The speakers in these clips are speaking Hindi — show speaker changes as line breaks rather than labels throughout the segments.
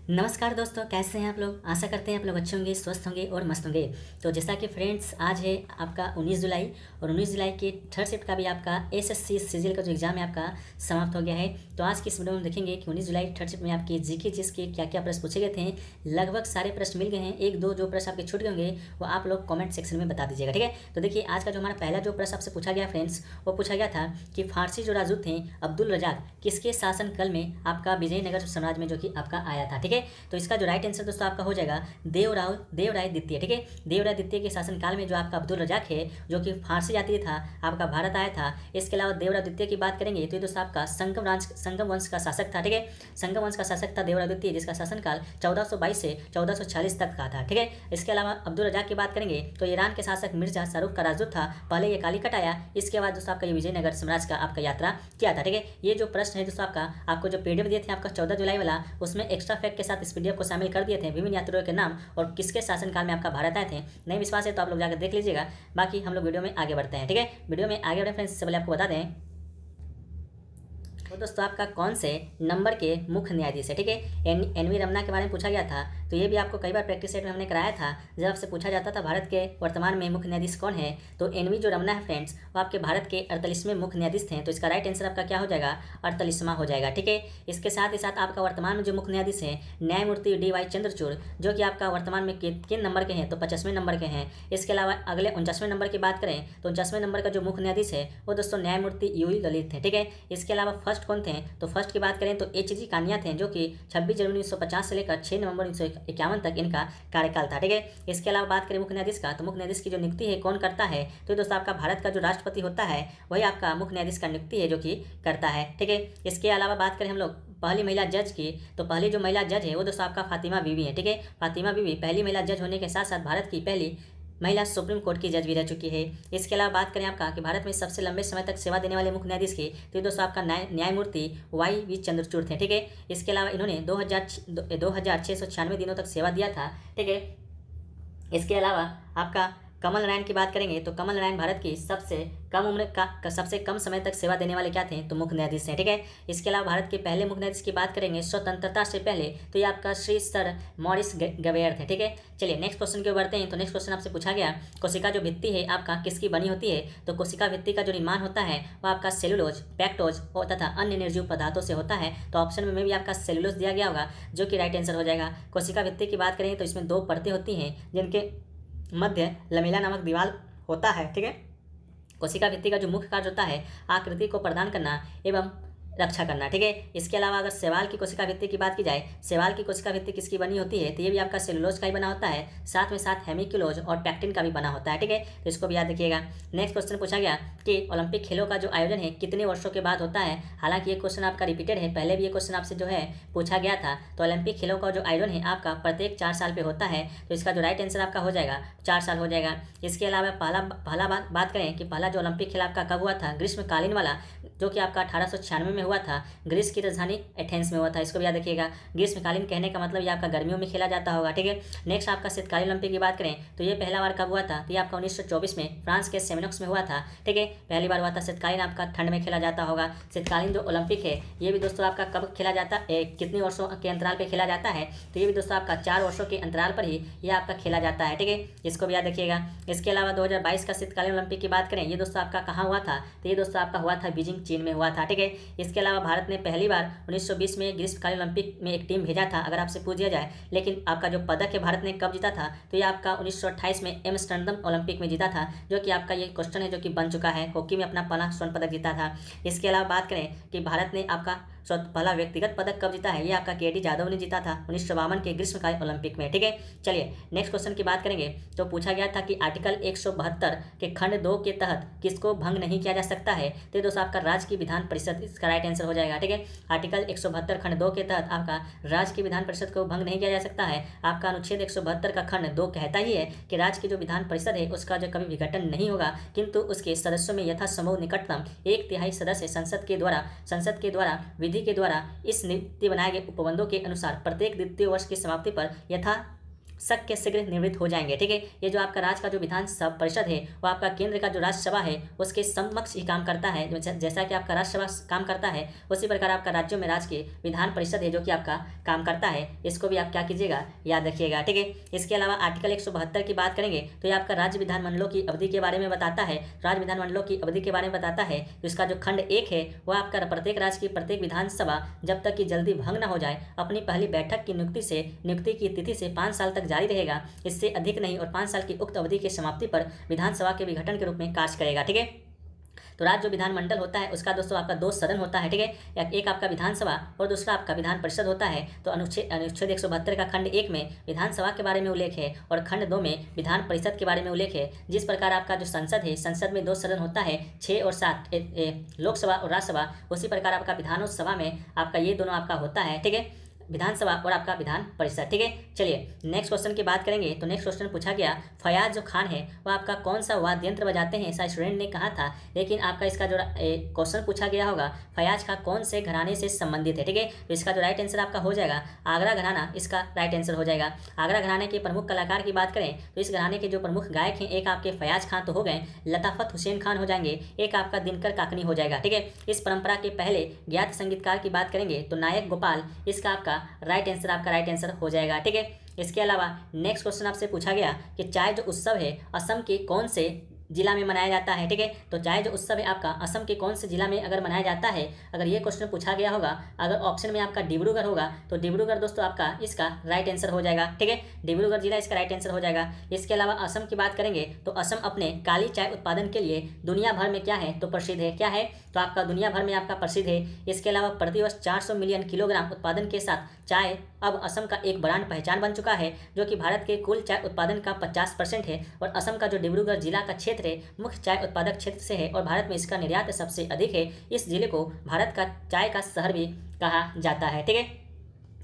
नमस्कार दोस्तों, कैसे हैं आप लोग। आशा करते हैं आप लोग अच्छे होंगे, स्वस्थ होंगे और मस्त होंगे। तो जैसा कि फ्रेंड्स, आज है आपका 19 जुलाई और 19 जुलाई के थर्ड शिफ्ट का भी आपका एसएससी सीजीएल का जो एग्ज़ाम है आपका समाप्त हो गया है। तो आज की इस वीडियो में देखेंगे कि 19 जुलाई थर्ड शिफ्ट में आपके जीके जिस के क्या क्या प्रश्न पूछे गए थे। लगभग सारे प्रश्न मिल गए हैं। एक दो जो प्रश्न आपके छूट गए होंगे वो आप लोग कॉमेंट सेक्शन में बता दीजिएगा, ठीक है। तो देखिए, आज का जो हमारा पहला जो प्रश्न आपसे पूछा गया फ्रेंड्स, वो पूछा गया था कि फारसी जो राजदूत थे अब्दुल रजाक किसके शासनकाल में आपका विजयनगर साम्राज्य में जो कि आपका आया था, ठीक है। तो इसका जो राइट आंसर दोस्तों आपका हो जाएगा देवराय द्वितीय, ठीक है। देवराय द्वितीय के शासनकाल में जो आपका अब्दुल रजाक है जो कि फारसी जाति था आपका भारत आया था। इसके अलावा देवराय द्वितीय की बात करेंगे तो ये दोस्तों आपका संगम वंश का शासक था, ठीक है। संगम वंश का शासक था देवराय द्वितीय, जिसका शासनकाल 1422 से 1446 तक का था, ठीक है। इसके अलावा अब्दुल रजाक की बात करेंगे तो ईरान के शासक मिर्जा शाहरुख का राजदूत था। पहले ये कालीकट आया, इसके बाद दोस्तों आपका ये विजयनगर साम्राज्य का आपका यात्रा किया था, ठीक है। ये जो प्रश्न है दोस्तों आपको जो पीडीएफ दिए थे आपका 14 जुलाई वाला, उसमें एक्स्ट्रा फैक्ट के साथ इस पीडीएफ को शामिल कर दिए थे। विभिन्न यात्रियों के नाम और किसके शासनकाल में आपका भारत आए थे। नहीं विश्वास है तो आप लोग जाकर देख लीजिएगा। बाकी हम लोग वीडियो में आगे बढ़ते हैं, ठीक है। वीडियो में आगे बढ़े फ्रेंड्स, इससे पहले आपको बता दें तो दोस्तों आपका कौन से नंबर के मुख्य न्यायाधीश है, ठीक है। एन वी रमन्ना के बारे में पूछा गया था। तो ये भी आपको कई बार प्रैक्टिस सेट में हमने कराया था, जब आपसे पूछा जाता था भारत के वर्तमान में मुख्य न्यायाधीश कौन है। तो एन वी जो रमन्ना है फ्रेंड्स, वो आपके भारत के 48वें मुख्य न्यायाधीश थे। तो इसका राइट आंसर आपका क्या हो जाएगा, 48वां हो जाएगा, ठीक है। इसके साथ ही साथ आपका वर्तमान में जो मुख्य न्यायाधीश है न्यायमूर्ति DY चंद्रचूड़, जो कि आपका वर्तमान में किन नंबर के हैं, तो 50वें नंबर के हैं। इसके अलावा अगले 49वें नंबर की बात करें तो 49वें नंबर का जो मुख्य न्यायाधीश है वो दोस्तों न्यायमूर्ति यूयू ललित थे, ठीक है। इसके अलावा फर्स्ट कौन थे, तो फर्स्ट की बात करें तो HG कानिया थे, जो कि 26 जनवरी 1950 से लेकर 6 नवंबर 1951 तक इनका कार्यकाल था, ठीक है। इसके अलावा बात करें मुख्य न्यायाधीश का, तो मुख्य न्यायाधीश की जो नियुक्ति है कौन करता है, तो दोस्तों आपका भारत का जो राष्ट्रपति होता है वही आपका मुख्य न्यायाधीश का नियुक्ति है जो कि करता है, ठीक है। इसके अलावा बात करें हम लोग पहली महिला जज की, तो पहली जो महिला जज है वो दोस्तों आपका फातिमा बीवी है, ठीक है। फातिमा बीवी पहली महिला जज होने के साथ साथ भारत की पहली महिला सुप्रीम कोर्ट की जज भी रह चुकी है। इसके अलावा बात करें आपका कि भारत में सबसे लंबे समय तक सेवा देने वाले मुख्य न्यायाधीश की, तो दोस्तों आपका न्यायमूर्ति YV चंद्रचूड़ थे, ठीक है। इसके अलावा इन्होंने 2696 दिनों तक सेवा दिया था, ठीक है। इसके अलावा आपका कमल नारायण की बात करेंगे तो कमल नारायण भारत की सबसे कम उम्र का सबसे कम समय तक सेवा देने वाले क्या थे, तो मुख्य न्यायाधीश हैं, ठीक है। इसके अलावा भारत के पहले मुख्य न्यायाधीश की बात करेंगे स्वतंत्रता से पहले, तो ये आपका श्री सर मॉरिस गवेयर थे, ठीक है। चलिए नेक्स्ट क्वेश्चन की ओर बढ़ते हैं। तो नेक्स्ट क्वेश्चन आपसे पूछा गया कोशिका जो भित्ति है आपका किसकी बनी होती है, तो कोशिका भित्ति का जो निर्माण होता है वह आपका सेलुलोज, पैक्टोज और तथा अन्य निर्जीव पदार्थों से होता है। तो ऑप्शन में भी आपका सेलुलोज दिया गया होगा, जो कि राइट आंसर हो जाएगा। कोशिका भित्ति की बात करें तो इसमें 2 परतें होती हैं जिनके मध्य लमेला नामक दीवार होता है, ठीक है। कोशिका भित्ति का जो मुख्य कार्य होता है आकृति को प्रदान करना एवं रक्षा करना, ठीक है। इसके अलावा अगर शैवाल की कोशिका भित्ति की बात की जाए, शैवाल की कोशिका भित्ति किसकी बनी होती है, तो ये भी आपका सेलुलोज का ही बना होता है, साथ में साथ हेमिक्यूलोज और पैक्टिन का भी बना होता है, ठीक है। तो इसको भी याद रखिएगा। नेक्स्ट क्वेश्चन पूछा गया कि ओलंपिक खेलों का जो आयोजन है कितने वर्षों के बाद होता है। हालांकि ये क्वेश्चन आपका रिपीटेड है, पहले भी ये क्वेश्चन आपसे जो है पूछा गया था। तो ओलंपिक खेलों का जो आयोजन है आपका प्रत्येक 4 साल पर होता है। तो इसका जो राइट आंसर आपका हो जाएगा 4 साल हो जाएगा। इसके अलावा पहला बात करें कि पहला जो ओलंपिक खेल आपका कब हुआ था, ग्रीष्मकालीन वाला, जो कि आपका 1896 में हुआ था। ग्रीस की राजधानी एथेंस में हुआ था, इसको भी याद रखिएगा। ग्रीष्मकालीन कहने का मतलब ये आपका गर्मियों में खेला जाता होगा, ठीक है। नेक्स्ट आपका शीतकालीन ओलंपिक की बात करें तो ये पहला बार कब हुआ था, तो ये आपका 1924 में फ्रांस के सेमिनोक्स में हुआ था, ठीक है। पहली बार हुआ था। शीतकालीन आपका ठंड में खेला जाता होगा। शीतकालीन जो ओलंपिक है ये भी दोस्तों आपका कब खेला जाता है, कितने वर्षों के अंतराल पर खेला जाता है, तो ये भी दोस्तों आपका 4 वर्षों के अंतराल पर ही ये आपका खेला जाता है, ठीक है। इसको भी याद रखिएगा। इसके अलावा 2022 का शीतकालीन ओलंपिक की बात करें, ये दोस्तों आपका कहाँ हुआ था, तो ये दोस्तों आपका हुआ था बीजिंग चीन में हुआ था, ठीक है। इसके अलावा भारत ने पहली बार 1920 में ग्रीष्मकालीन ओलंपिक में एक टीम भेजा था, अगर आपसे पूछ दिया जाए। लेकिन आपका जो पदक है भारत ने कब जीता था, तो ये आपका 1928 में एम्स्टर्डम ओलंपिक में जीता था, जो कि आपका ये क्वेश्चन है जो कि बन चुका है। हॉकी में अपना पहला स्वर्ण पदक जीता था। इसके अलावा बात करें कि भारत ने आपका पहला व्यक्तिगत पदक कब जीता है, ये आपका KD जाधव ने जीता था 1952 के ग्रीष्मकालीन ओलंपिक में, ठीक है। चलिए नेक्स्ट क्वेश्चन की बात करेंगे। तो पूछा गया था कि आर्टिकल 172 के खंड 2 के तहत किसको भंग नहीं किया जा सकता है, तो दोस्तों आपका राज्य की विधान परिषद इसका राइट आंसर हो जाएगा, ठीक है। आर्टिकल 172 खंड 2 के तहत आपका राज्य की विधान परिषद को भंग नहीं किया जा सकता है। आपका अनुच्छेद 172 का खंड 2 कहता ही है कि राज्य की जो विधान परिषद है उसका जो कभी विघटन नहीं होगा, किंतु उसके सदस्यों में यथासंभव निकटतम 1/3 सदस्य संसद के द्वारा विधि के द्वारा इस नीति बनाए गए उपबंधों के अनुसार प्रत्येक द्वितीय वर्ष की समाप्ति पर शक के शीघ्र निवृत्त हो जाएंगे। ठीक है, ये जो आपका राज्य का जो विधान परिषद है वो आपका केंद्र का जो राज्यसभा है उसके समकक्ष ही काम करता है। जैसा कि आपका राज्यसभा काम करता है उसी प्रकार आपका राज्यों में राज्य की विधान परिषद है जो कि आपका काम करता है। इसको भी आप क्या कीजिएगा, याद रखिएगा। ठीक है, इसके अलावा आर्टिकल 172 की बात करेंगे तो ये आपका राज्य विधानमंडलों की अवधि के बारे में बताता है। राज्य विधानमंडलों की अवधि के बारे में बताता है। इसका जो खंड 1 है वह आपका प्रत्येक राज्य की प्रत्येक विधानसभा जब तक कि जल्दी भंग न हो जाए अपनी पहली बैठक की नियुक्ति की तिथि से 5 साल तक जारी रहेगा, इससे अधिक नहीं, और 5 साल की उक्त अवधि की समाप्ति पर विधानसभा के विघटन के रूप में कार्य करेगा। ठीक है, तो राज्य जो विधानमंडल होता है उसका दोस्तों आपका 2 सदन होता है। ठीक है, एक आपका विधानसभा और दूसरा आपका विधान परिषद होता है। तो अनुच्छेद 172 का खंड 1 में विधानसभा के बारे में उल्लेख है और खंड 2 में विधान परिषद के बारे में उल्लेख है। जिस प्रकार आपका जो संसद है, संसद में 2 सदन होता है, 6 और 7 लोकसभा और राज्यसभा, उसी प्रकार आपका विधानसभा में आपका ये दोनों आपका होता है। ठीक है, विधानसभा और आपका विधान परिषद। ठीक है, चलिए नेक्स्ट क्वेश्चन की बात करेंगे। तो नेक्स्ट क्वेश्चन पूछा गया, फयाज जो खान है वह आपका कौन सा वाद्य यंत्र बजाते हैं, ऐसा स्टूडेंट ने कहा था। लेकिन आपका इसका जो क्वेश्चन पूछा गया होगा फयाज खान कौन से घराने से संबंधित है। ठीक है, तो इसका जो राइट आंसर आपका हो जाएगा आगरा घराना, इसका राइट आंसर हो जाएगा। आगरा घराने के प्रमुख कलाकार की बात करें तो इस घराने के जो प्रमुख गायक हैं, एक आपके फयाज खान तो हो गए, लताफत हुसैन खान हो जाएंगे, एक आपका दिनकर काकनी हो जाएगा। ठीक है, इस परंपरा के पहले ज्ञात संगीतकार की बात करेंगे तो नायक गोपाल, इसका आपका राइट आंसर आपका राइट आंसर हो जाएगा। ठीक है, इसके अलावा नेक्स्ट क्वेश्चन आपसे पूछा गया कि चाय जो उत्सव है असम के कौन से जिला में मनाया जाता है। ठीक है, तो चाहे जो उत्सव है आपका असम के कौन से जिला में अगर मनाया जाता है, अगर ये क्वेश्चन पूछा गया होगा, अगर ऑप्शन में आपका डिब्रूगढ़ होगा तो डिब्रूगढ़ दोस्तों आपका इसका राइट आंसर हो जाएगा। ठीक है, डिब्रूगढ़ जिला इसका राइट आंसर हो जाएगा। इसके अलावा असम की बात करेंगे तो असम अपने काली चाय उत्पादन के लिए दुनिया भर में क्या है, तो प्रसिद्ध है। क्या है, तो आपका दुनिया भर में आपका प्रसिद्ध है। इसके अलावा प्रतिवर्ष 400 मिलियन किलोग्राम उत्पादन के साथ चाय अब असम का एक ब्रांड पहचान बन चुका है, जो कि भारत के कुल चाय उत्पादन का 50% है। और असम का जो डिब्रूगढ़ जिला का क्षेत्र है मुख्य चाय उत्पादक क्षेत्र से है और भारत में इसका निर्यात सबसे अधिक है। इस जिले को भारत का चाय का शहर भी कहा जाता है। ठीक है,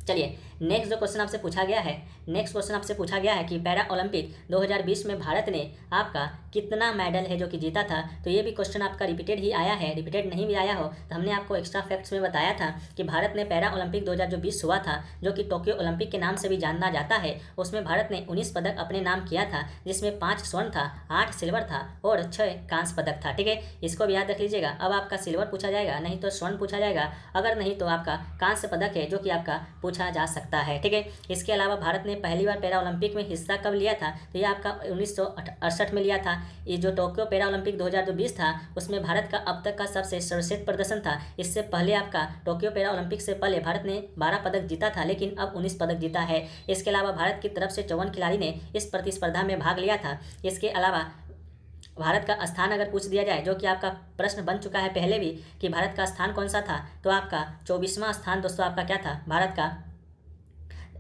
चलिए नेक्स्ट जो क्वेश्चन आपसे पूछा गया है, नेक्स्ट क्वेश्चन आपसे पूछा गया है कि पैरा ओलंपिक 2020 में भारत ने आपका कितना मेडल है जो कि जीता था। तो ये भी क्वेश्चन आपका रिपीटेड ही आया है, रिपीटेड नहीं भी आया हो तो हमने आपको एक्स्ट्रा फैक्ट्स में बताया था कि भारत ने पैरा ओलंपिक 2020 हुआ था जो कि टोक्यो ओलंपिक के नाम से भी जाना जाता है, उसमें भारत ने 19 पदक अपने नाम किया था, जिसमें 5 स्वर्ण था, 8 सिल्वर था और 6 कांस्य पदक था। ठीक है, इसको भी याद रख लीजिएगा। अब आपका सिल्वर पूछा जाएगा, नहीं तो स्वर्ण पूछा जाएगा, अगर नहीं तो आपका कांस्य पदक है जो कि आपका पूछा जा सकता है। ठीक है, इसके अलावा भारत ने पहली बार पैरा ओलंपिक में हिस्सा कब लिया था, तो ये आपका 1968 में लिया था। ये जो टोक्यो पैरा ओलंपिक 2020 था उसमें भारत का अब तक का सबसे सर्वश्रेष्ठ प्रदर्शन था। इससे पहले आपका टोक्यो पैरा ओलंपिक से पहले भारत ने 12 पदक जीता था, लेकिन अब 19 पदक जीता है। इसके अलावा भारत की तरफ से 54 खिलाड़ी ने इस प्रतिस्पर्धा में भाग लिया था। इसके अलावा भारत का स्थान अगर पूछ दिया जाए, जो कि आपका प्रश्न बन चुका है पहले भी कि भारत का स्थान कौन सा था, तो आपका 24वां स्थान दोस्तों आपका क्या था, भारत का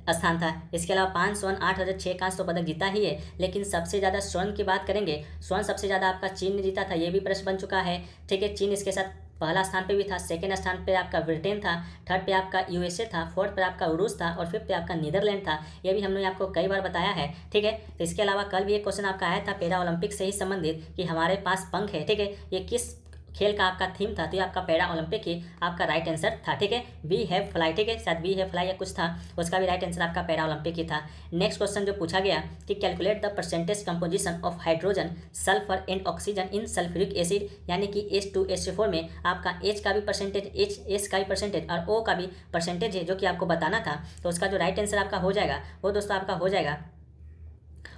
स्थान था। इसके अलावा 5 स्वर्ण, 8 और 6 कांस्य पदक जीता ही है, लेकिन सबसे ज़्यादा स्वर्ण की बात करेंगे, स्वर्ण सबसे ज़्यादा आपका चीन ने जीता था, ये भी प्रश्न बन चुका है। ठीक है, चीन इसके साथ पहला स्थान पे भी था, सेकेंड स्थान पे आपका ब्रिटेन था, थर्ड पे आपका यूएसए था, फोर्थ पे आपका रूस था और फिफ्थ पे आपका नीदरलैंड था। ये भी हमने आपको कई बार बताया है। ठीक है, तो इसके अलावा कल भी एक क्वेश्चन आपका आया था पैरा ओलंपिक से ही संबंधित कि हमारे पास पंख है। ठीक है, ये किस खेल का आपका थीम था, तो ये आपका पैरा ओलंपिक ही आपका राइट आंसर था। ठीक है, वी हैव फ्लाई, ठीक है, शायद वी हैव फ्लाई या कुछ था, उसका भी राइट आंसर आपका पैरा ओलंपिक ही था। नेक्स्ट क्वेश्चन जो पूछा गया कि calculate the percentage composition of hydrogen, sulphur and oxygen in sulphuric acid, यानी कि H2SO4 में आपका H का भी परसेंटेज, S का भी परसेंटेज और O का भी परसेंटेज है जो कि आपको बताना था। तो उसका जो राइट आंसर आपका हो जाएगा वो दोस्तों आपका हो जाएगा,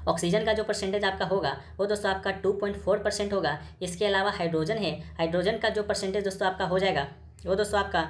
ऑक्सीजन का जो परसेंटेज आपका होगा वो दोस्तों आपका 2.4% होगा। इसके अलावा हाइड्रोजन है, हाइड्रोजन का जो परसेंटेज दोस्तों आपका हो जाएगा वो दोस्तों आपका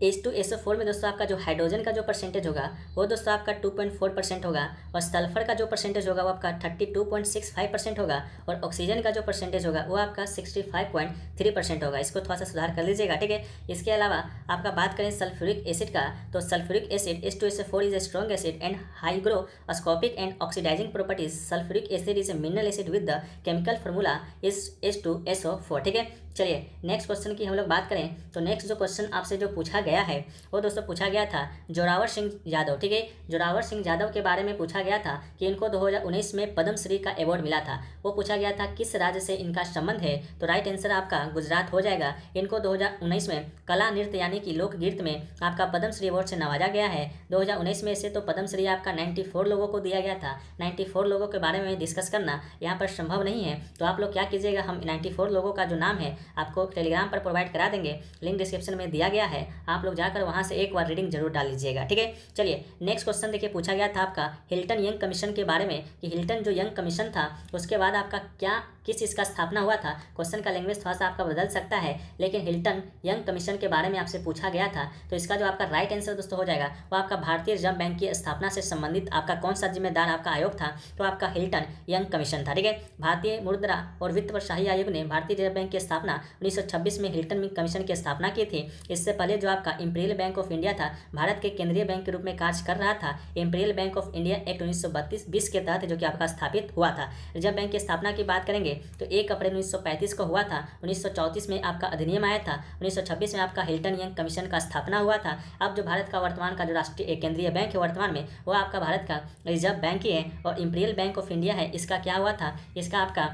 H2SO4 में दोस्तों आपका जो हाइड्रोजन का जो परसेंटेज होगा वो दोस्तों आपका 2.4% होगा और सल्फर का जो परसेंटेज होगा वो आपका 32.65% होगा और ऑक्सीजन का जो परसेंटेज होगा वो आपका 65.3% होगा। इसको थोड़ा सा सुधार कर लीजिएगा। ठीक है, इसके अलावा आपका बात करें सल्फ्यूरिक एसिड का, तो sulphuric acid H2SO4 is a strong acid and hygroscopic and oxidising properties. Sulphuric acid is a mineral acid with the chemical formula is H2SO4। ठीक है, चलिए नेक्स्ट क्वेश्चन की हम लोग बात करें तो नेक्स्ट जो क्वेश्चन आपसे जो पूछा गया है वो दोस्तों पूछा गया था जोरावर सिंह यादव। ठीक है, जोरावर सिंह यादव के बारे में पूछा गया था कि इनको 2019 में पद्मश्री का अवार्ड मिला था। वो पूछा गया था किस राज्य से इनका संबंध है, तो राइट आंसर आपका गुजरात हो जाएगा। इनको 2019 में कला नृत्य यानी कि लोकगीत में आपका पद्मश्री अवार्ड से नवाजा गया है। 2019 में से तो पद्मश्री आपका 94 लोगों को दिया गया था। 94 लोगों के बारे में डिस्कस करना यहाँ पर संभव नहीं है, तो आप लोग क्या कीजिएगा, हम 94 लोगों का जो नाम है आपको टेलीग्राम पर प्रोवाइड करा देंगे, लिंक डिस्क्रिप्शन में दिया गया है, आप लोग जाकर वहाँ से एक बार रीडिंग जरूर डाल लीजिएगा। ठीक है, चलिए नेक्स्ट क्वेश्चन देखिए, पूछा गया था आपका हिल्टन यंग कमीशन के बारे में कि हिल्टन जो यंग कमीशन था उसके बाद आपका क्या किस इसका स्थापना हुआ था। क्वेश्चन का लैंग्वेज थोड़ा सा आपका बदल सकता है, लेकिन हिल्टन यंग कमीशन के बारे में आपसे पूछा गया था, तो इसका जो आपका राइट आंसर दोस्तों हो जाएगा वो आपका भारतीय रिजर्व बैंक की स्थापना से संबंधित आपका कौन सा जिम्मेदार आपका आयोग था, तो आपका हिल्टन यंग कमीशन था। ठीक है, भारतीय मुद्रा और वित्त प्रशाही आयोग ने भारतीय रिजर्व बैंक की स्थापना 1926 में हिल्टन कमीशन की स्थापना की थी। इससे पहले जो आपका इंपीरियल बैंक ऑफ इंडिया था भारत के केंद्रीय बैंक के रूप में कार्य कर रहा था। Imperial bank of India act 1932 के तहत जो कि आपका स्थापित हुआ था। रिजर्व बैंक की स्थापना की बात करेंगे तो 1 अप्रैल 1935 को हुआ था। 1934 में आपका अधिनियम आया था। 1926 में आपका हिल्टन यंग कमीशन का स्थापना हुआ था। अब जो भारत का वर्तमान का जो राष्ट्रीय केंद्रीय बैंक है वर्तमान में वो आपका भारत का रिजर्व बैंक ही है, और इंपीरियल बैंक ऑफ इंडिया है इसका क्या हुआ था, इसका आपका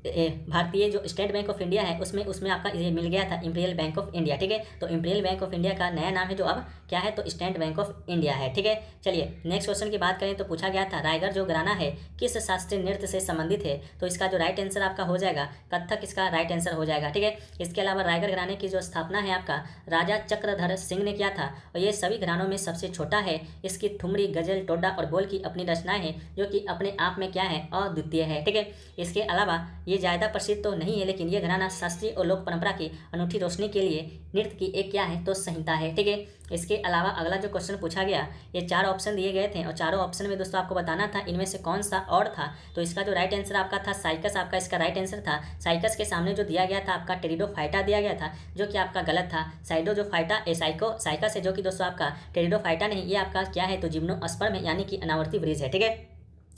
भारतीय जो स्टेट बैंक ऑफ इंडिया है उसमें आपका ये मिल गया था इंपीरियल बैंक ऑफ इंडिया। ठीक है, तो इंपीरियल बैंक ऑफ इंडिया का नया नाम है जो अब क्या है, तो स्टेट बैंक ऑफ इंडिया है। ठीक है, चलिए नेक्स्ट क्वेश्चन की बात करें तो पूछा गया था रायगढ़ जो घराना है किस शास्त्रीय नृत्य से संबंधित है, तो इसका जो राइट आंसर आपका हो जाएगा कथक, इसका राइट आंसर हो जाएगा। ठीक है, इसके अलावा रायगढ़ घराने की जो स्थापना है आपका राजा चक्रधर सिंह ने किया था, और ये सभी घरानों में सबसे छोटा है। इसकी ठुमरी, गजल, टोडा और बोल की अपनी रचनाएं हैं जो कि अपने आप में क्या है, अद्वितीय है। ठीक है, इसके अलावा ये ज़्यादा प्रसिद्ध तो नहीं है, लेकिन ये घराना शास्त्रीय और लोक परंपरा की अनूठी रोशनी के लिए नृत्य की एक क्या है, तो संहिता है। ठीक है, इसके अलावा अगला जो क्वेश्चन पूछा गया, ये 4 ऑप्शन दिए गए थे और चारों ऑप्शन में दोस्तों आपको बताना था इनमें से कौन सा और था, तो इसका जो राइट आंसर आपका था साइकस, आपका इसका राइट आंसर था। साइकस के सामने जो दिया गया था आपका टेरिडोफाइटा दिया गया था, जो कि आपका गलत था। साइडो जो फाइटा साइकस है, जो कि दोस्तों आपका टेरिडोफाइटा नहीं, ये आपका क्या है, तो जिम्नोस्पर्म है, यानी कि अनावर्ती वृक्ष है। ठीक है,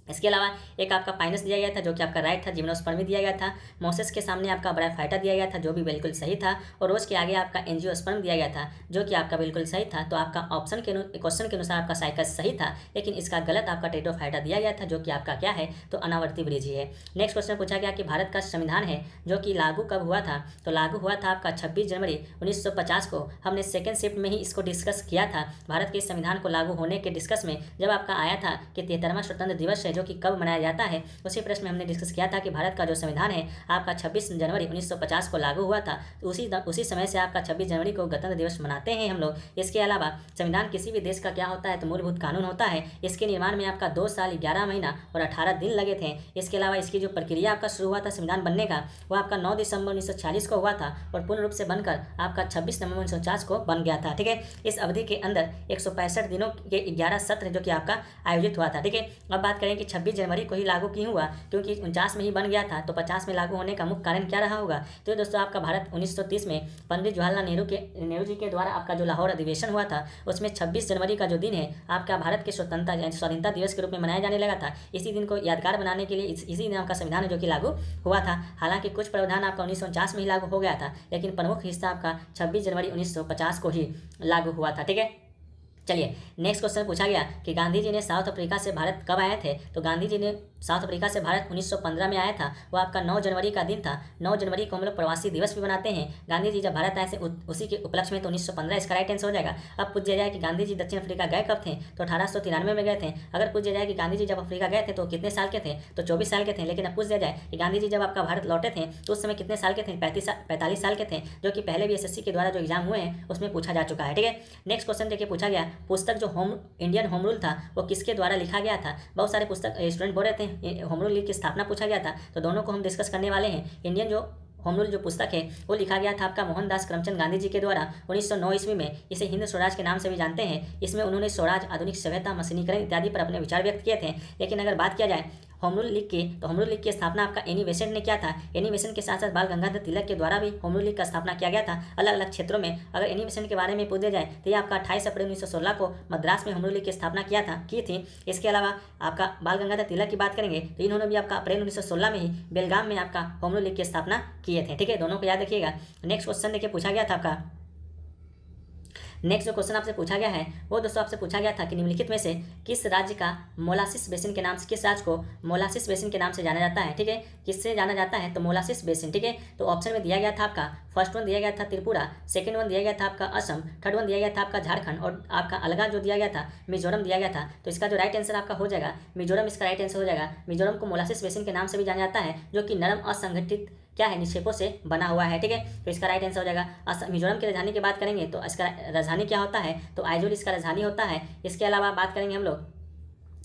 इसके अलावा एक आपका पाइनस दिया गया था जो कि आपका राइट था, जिम्नोस्पर्मी दिया गया था। मोसेस के सामने आपका ब्रायोफाइटा दिया गया था जो भी बिल्कुल सही था, और रोज के आगे आपका एंजियोस्पर्म दिया गया था जो कि आपका बिल्कुल सही था। तो आपका ऑप्शन के क्वेश्चन के अनुसार आपका साइकस सही था, लेकिन इसका गलत आपका टेरिडोफाइटा दिया गया था जो कि आपका क्या है, तो अनावर्ती वृक्ष है। नेक्स्ट क्वेश्चन पूछा गया कि भारत का संविधान है जो कि लागू कब हुआ था, तो लागू हुआ था आपका 26 जनवरी 1950 को। हमने सेकेंड शिफ्ट में ही इसको डिस्कस किया था। भारत के संविधान को लागू होने के डिस्कस में जब आपका आया था कि 73वां स्वतंत्र दिवस है जो कि कब मनाया जाता है, उसी प्रश्न में हमने डिस्कस किया था कि भारत का जो संविधान है आपका 26 जनवरी 1950 को लागू हुआ था। तो उसी समय से आपका 26 जनवरी को गणतंत्र दिवस मनाते हैं हम लोग। इसके अलावा संविधान किसी भी देश का क्या होता है, तो मूलभूत कानून होता है। इसके निर्माण में आपका 2 साल 11 महीना और 18 दिन लगे थे। इसके अलावा इसकी जो प्रक्रिया आपका शुरू हुआ था संविधान बनने का, वो आपका 9 दिसंबर 1946 को हुआ था और पूर्ण रूप से बनकर आपका 26 नवंबर 1950 को बन गया था। ठीक है, इस अवधि के अंदर 165 दिनों के 11 सत्र जो कि आपका आयोजित हुआ था। ठीक है, अब बात करें कि 26 जनवरी को ही लागू क्यों हुआ, क्योंकि 49 में ही बन गया था, तो 50 में लागू होने का मुख्य कारण क्या रहा होगा, तो दोस्तों आपका भारत 1930 में पंडित जवाहरलाल नेहरू जी के द्वारा आपका जो लाहौर अधिवेशन हुआ था उसमें 26 जनवरी का जो दिन है आपका भारत के स्वतंत्रता दिवस के रूप में मनाया जाने लगा था। इसी दिन को यादगार बनाने के लिए इसी दिन आपका संविधान जो कि लागू हुआ था। हालांकि कुछ प्रावधान आपका 1949 में ही लागू हो गया था, लेकिन प्रमुख हिस्सा आपका 26 जनवरी 1950 को ही लागू हुआ था। ठीक है, चलिए नेक्स्ट क्वेश्चन पूछा गया कि गांधी जी ने साउथ अफ्रीका से भारत कब आए थे, तो गांधी जी ने साउथ अफ्रीका से भारत 1915 में आया था। वो आपका 9 जनवरी का दिन था। 9 जनवरी को हम लोग प्रवासी दिवस भी मनाते हैं। गांधी जी जब भारत आए थे उसी के उपलक्ष्य में, तो 1915 इसका राइट आंसर हो जाएगा। अब पूछ दिया जाए कि गांधी जी दक्षिण अफ्रीका गए कब थे, तो 1893 में गए थे। अगर पूछ दिया जाए कि गांधी जी जब अफ्रीका गए थे तो कितने साल के थे, तो 24 साल के थे। लेकिन अब पूछ दिया जाए कि गांधी जी जब आपका भारत लौटे थे तो उस समय कितने साल के थे, 45 साल के थे, जो कि पहले भी SSC के द्वारा जो एग्जाम हुए हैं उसमें पूछा जा चुका है। ठीक है, नेक्स्ट क्वेश्चन देखिए पूछा गया पुस्तक जो इंडियन होम रूल था वो किसके द्वारा लिखा गया था। बहुत सारे पुस्तक स्टूडेंट बोल रहे थे होम रूल की स्थापना पूछा गया था, तो दोनों को हम डिस्कस करने वाले हैं। इंडियन जो होम रूल जो पुस्तक है वो लिखा गया था आपका मोहनदास करमचंद गांधी जी के द्वारा 1909 ईस्वी में। इसे हिंद स्वराज के नाम से भी जानते हैं। इसमें उन्होंने स्वराज, आधुनिक सभ्यता, मशीनीकरण इत्यादि पर अपने विचार व्यक्त किए थे। लेकिन अगर बात किया जाए होम रूल लीग की, तो होम रूल लीग की स्थापना आपका एनी बेसेंट ने किया था। एनी बेसेंट के साथ साथ बाल गंगाधर तिलक के द्वारा भी होम रूल लीग का स्थापना किया गया था अलग अलग क्षेत्रों में। अगर एनी बेसेंट के बारे में पूछ दिया जाए तो ये आपका 28 अप्रैल 1916 को मद्रास में होम रूल लीग की स्थापना की थी। इसके अलावा आपका बाल गंगाधर तिलक की बात करेंगे तो इन्होंने भी आपका अप्रैल 1916 में ही बेलगाम में आपका होम रूल लीग की स्थापना किए थे। ठीक है, दोनों को याद रखिएगा। नेक्स्ट क्वेश्चन देखिए पूछा गया था आपका, नेक्स्ट जो क्वेश्चन आपसे पूछा गया है वो दोस्तों आपसे पूछा गया था कि निम्नलिखित में से किस राज्य का मोलासिस बेसिन के नाम से, किस राज्य को मोलासिस बेसिन के नाम से जाना जाता है। ठीक है, किससे जाना जाता है, तो मोलासिस बेसिन। ठीक है, तो ऑप्शन में दिया गया था आपका फर्स्ट वन दिया गया था त्रिपुरा, सेकंड वन दिया गया था आपका असम, थर्ड वन दिया गया था आपका झारखंड और आपका अलगा जो दिया गया था मिजोरम दिया गया था। तो इसका जो राइट आंसर आपका हो जाएगा मिजोरम, इसका राइट आंसर हो जाएगा। मिजोरम को मोलासिस बेसिन के नाम से भी जाना जाता है जो कि नरम असंगठित क्या है, निक्षेपों से बना हुआ है। ठीक है, तो इसका राइट आंसर हो जाएगा। मिजोरम की राजधानी की बात करेंगे तो इसका राजधानी क्या होता है, तो आइजोल इसका राजधानी होता है। इसके अलावा बात करेंगे हम लोग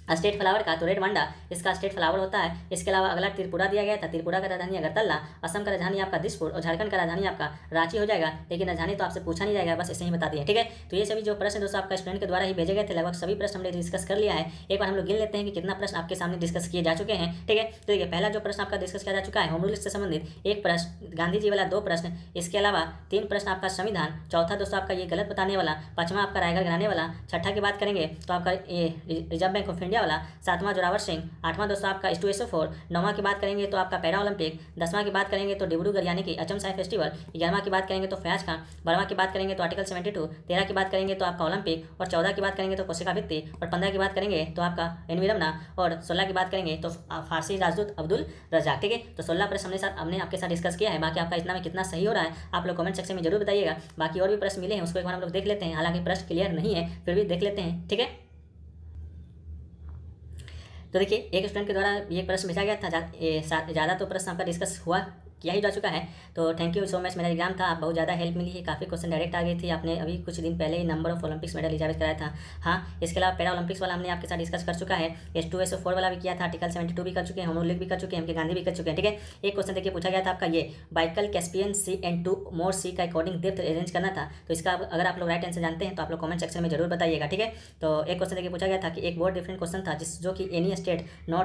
स्टेट फ्लावर का, तो रेड वांडा इसका स्टेट फ्लावर होता है। इसके अलावा अगला त्रिपुरा दिया गया था, त्रिपुरा का राजधानी अगरतला, असम का राजधानी आपका दिसपुर और झारखंड का राजधानी आपका रांची हो जाएगा। लेकिन राजधानी तो आपसे पूछा नहीं जाएगा, बस ऐसे ही बता दिए। ठीक है, तो ये सभी जो प्रश्न दोस्तों आपका स्टूडेंट के द्वारा ही भेजे गए थे, लगभग सभी प्रश्न हमने डिस्कस कर लिया है। एक बार हम लोग गिन लेते हैं कि कितना प्रश्न आपके सामने डिस्कस किए जा चुके हैं। ठीक है, तो देखिए पहला जो प्रश्न आपका डिस्कस किया जा चुका है होम रूल से संबंधित एक प्रश्न, गांधी जी वाला 2 प्रश्न, इसके अलावा 3 प्रश्न आपका संविधान, चौथा दोस्तों आपका ये गलत बताने वाला, पांचवा आपका रायगढ़ गिराने वाला, छठा की बात करेंगे तो आपका ये रिजर्व बैंक ऑफ इंडिया वाला, सातवां जोरावर सिंह, आठवां दोस्तों आपका H2SO4, नौवां की बात करेंगे तो आपका पैरा ओलंपिक, 10वां की बात करेंगे तो डिब्रूगढ़ यानी कि अचम साई फेस्टिवल, 11वां की बात करेंगे तो फयाज खां, 12वां की बात करेंगे तो आर्टिकल 72, 13 की बात करेंगे तो आपका ओलंपिक और 14 की बात करेंगे तो कोशिका भित्ति और 15 की बात करेंगे तो आपका एनवी रमना और 16 की बात करेंगे तो फारसी राजदूत अब्दुल रजाक। ठीक है, तो 16 प्रश्न हमने आपके साथ डिस्कस किया है। बाकी आपका इतना में कितना सही हो रहा है आप लोग कमेंट सेक्शन में जरूर बताइएगा। बाकी और भी प्रश्न मिले हैं उसको एक बार हम लोग देख लेते हैं, हालांकि प्रश्न क्लियर नहीं है फिर भी देख लेते हैं। ठीक है, तो देखिए एक स्टूडेंट के द्वारा ये प्रश्न भेजा गया था, ज़्यादा तो प्रश्न आपका डिस्कस किया ही जा चुका है। तो थैंक यू सो मच, मेरा एग्जाम था, आप बहुत ज़्यादा हेल्प मिली है, काफ़ी क्वेश्चन डायरेक्ट आ गई थी। आपने अभी कुछ दिन पहले ही नंबर ऑफ ओलंपिक्स मेडल इजाज़त कराया था। हाँ, इसके अलावा पैरा ओलंपिक्स वाला हमने आपके साथ डिस्कस कर चुका है, H2SO4 वाला भी किया था, आर्टिकल 72 भी कर चुके हैं, होम रूल लीग भी कर चुके हैं, एम के गांधी भी कर चुके हैं। ठीक है, एक क्वेश्चन देखिए पूछा गया था आपका ये बाइकल कैस्पियन सी एंड 2 मोर सी का अकॉर्डिंग डेप्थ अरेंज करना था। तो इसका अगर आप लोग राइट आंसर जानते हैं तो आप लोग कमेंट सेक्शन में जरूर बताइएगा। ठीक है, तो एक क्वेश्चन देखिए पूछा गया था कि एक बहुत डिफरेंट क्वेश्चन था जो कि एनी स्टेट नॉर्थ